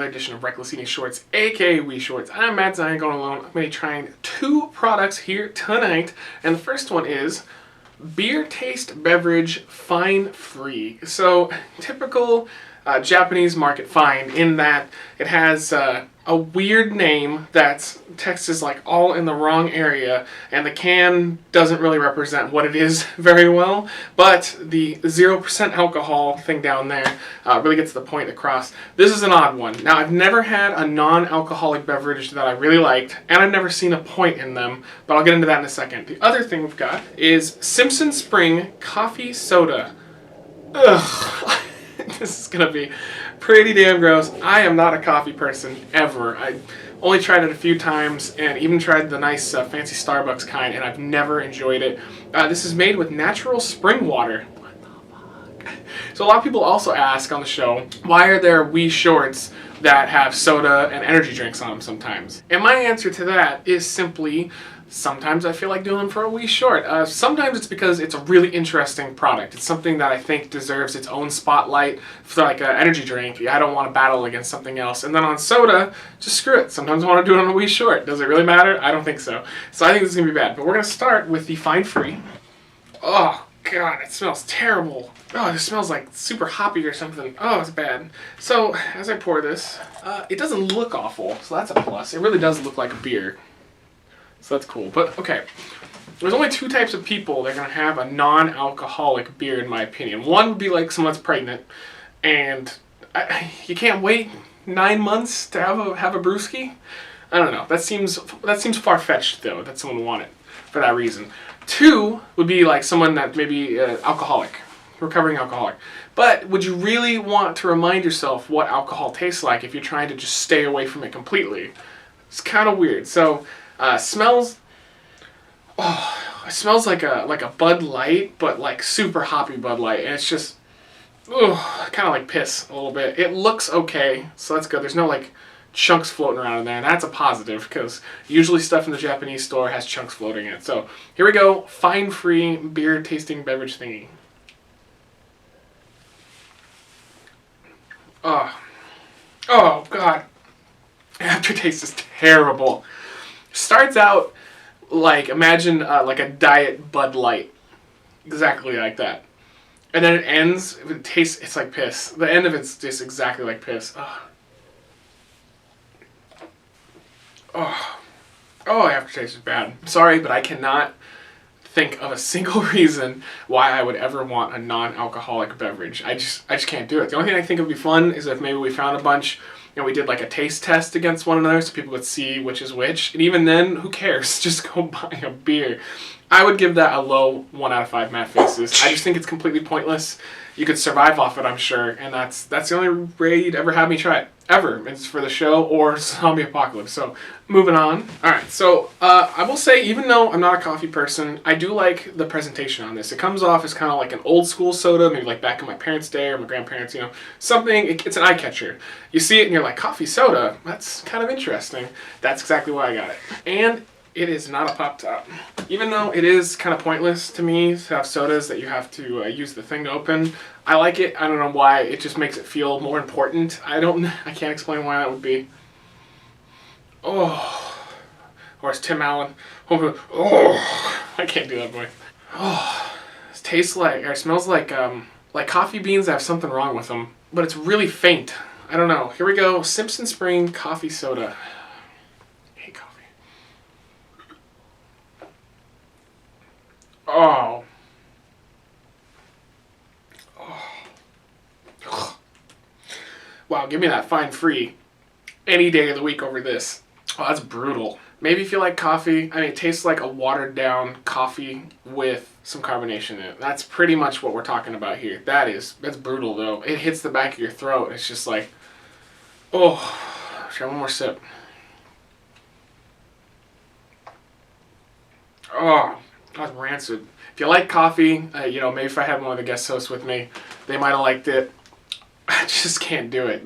another edition of Reckless Eating Shorts, aka Wee Shorts. I'm Matt Zion, going alone. I'm going to be trying 2 products here tonight, and the first one is Beertaste Beverage Fine Free. So, typical Japanese market find in that it has a weird name that's text is like all in the wrong area, and the can doesn't really represent what it is very well, but the 0% alcohol thing down there really gets the point across. This is an odd one. Now, I've never had a non-alcoholic beverage that I really liked, and I've never seen a point in them, but I'll get into that in a second. The other thing we've got is Simpson Spring Coffee Soda. Ugh. This is going to be pretty damn gross. I am not a coffee person, ever. I only tried it a few times, and even tried the nice fancy Starbucks kind, and I've never enjoyed it. This is made with natural spring water. What the fuck? So a lot of people also ask on the show, why are there Wee Shorts that have soda and energy drinks on them sometimes? And my answer to that is simply, sometimes I feel like doing them for a Wee Short. Sometimes it's because it's a really interesting product. It's something that I think deserves its own spotlight. For like an energy drink, I don't want to battle against something else. And then on soda, just screw it. Sometimes I want to do it on a Wee Short. Does it really matter? I don't think so. So I think this is going to be bad. But we're going to start with the Fine Free. Oh, God, it smells terrible. Oh, it smells like super hoppy or something. Oh, it's bad. So, as I pour this, it doesn't look awful. So that's a plus. It really does look like a beer. So that's cool. But, okay, there's only 2 types of people that are going to have a non-alcoholic beer, in my opinion. One would be like someone that's pregnant, and you can't wait 9 months to have a brewski. I don't know. That seems far-fetched, though, that someone would want it for that reason. 2 would be like someone that maybe alcoholic, recovering alcoholic. But would you really want to remind yourself what alcohol tastes like if you're trying to just stay away from it completely? It's kind of weird. So, smells like a Bud Light, but like super hoppy Bud Light, and it's just kind of like piss a little bit. It looks okay, so that's good. There's no like chunks floating around in there, and that's a positive because usually stuff in the Japanese store has chunks floating in it. So here we go, Fine Free beer tasting beverage thingy. Oh God, aftertaste is terrible. Starts out like, imagine like a diet Bud Light, exactly like that, and then it ends. It tastes, it's like piss. The end of it's just exactly like piss. Aftertaste is bad. Sorry, but I cannot think of a single reason why I would ever want a non-alcoholic beverage. I just can't do it. The only thing I think would be fun is if maybe we found a bunch and we did like a taste test against one another so people could see which is which. And even then, who cares? Just go buy a beer. I would give that a low 1 out of 5 Matt faces. I just think it's completely pointless. You could survive off it, I'm sure, and that's the only way you'd ever have me try it. Ever. It's for the show or zombie apocalypse. So, moving on. Alright, so I will say, even though I'm not a coffee person, I do like the presentation on this. It comes off as kind of like an old school soda, maybe like back in my parents' day or my grandparents', you know, something. It's an eye catcher. You see it and you're like, coffee soda? That's kind of interesting. That's exactly why I got it. And it is not a pop top. Even though it is kind of pointless to me to have sodas that you have to use the thing to open, I like it. I don't know why. It just makes it feel more important. I can't explain why that would be. Oh. Or as Tim Allen. Oh. I can't do that voice. Oh. It tastes like, or it smells like coffee beans that have something wrong with them. But it's really faint. I don't know. Here we go. Simpson Spring Coffee Soda. Oh. Wow, give me that Fine Free any day of the week over this. Oh, that's brutal. Maybe if you like coffee, I mean, it tastes like a watered down coffee with some carbonation in it. That's pretty much what we're talking about here. That's brutal though. It hits the back of your throat. It's just like, oh, try one more sip. Oh. That's rancid. If you like coffee, you know, maybe if I had one of the guest hosts with me, they might have liked it. I just can't do it.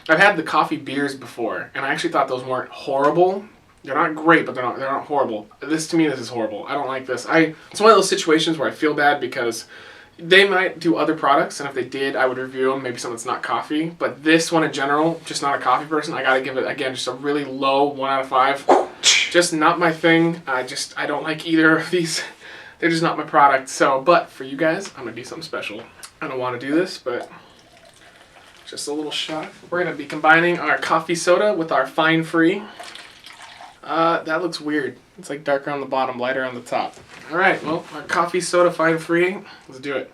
I've had the coffee beers before, and I actually thought those weren't horrible. They're not great, but they're not horrible. To me, this is horrible. I don't like this. It's one of those situations where I feel bad because, They might do other products, and if they did, I would review them. Maybe something that's not coffee. But this one in general, just not a coffee person. I gotta give it, again, just a really low 1 out of 5. Just not my thing. I don't like either of these. They're just not my product. So, but for you guys, I'm gonna do something special. I don't want to do this, but just a little shot. We're gonna be combining our coffee soda with our Fine Free. That looks weird. It's like darker on the bottom, lighter on the top. All right, well, our coffee soda Fine Free. Let's do it.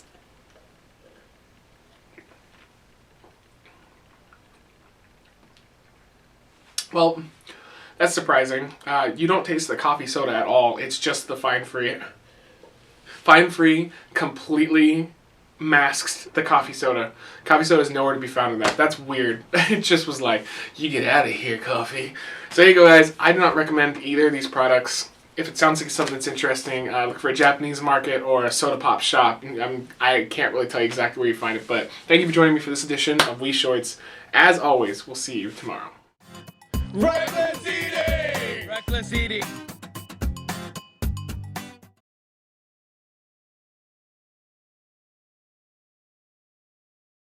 Well, that's surprising. You don't taste the coffee soda at all. It's just the Fine Free. Fine Free completely masks the coffee soda. Coffee soda is nowhere to be found in that. That's weird. It just was like, you get out of here, coffee. So there you go, guys. I do not recommend either of these products. If it sounds like something that's interesting, look for a Japanese market or a soda pop shop. I can't really tell you exactly where you find it, but thank you for joining me for this edition of We Shorts. As always, we'll see you tomorrow. Reckless eating! Reckless eating!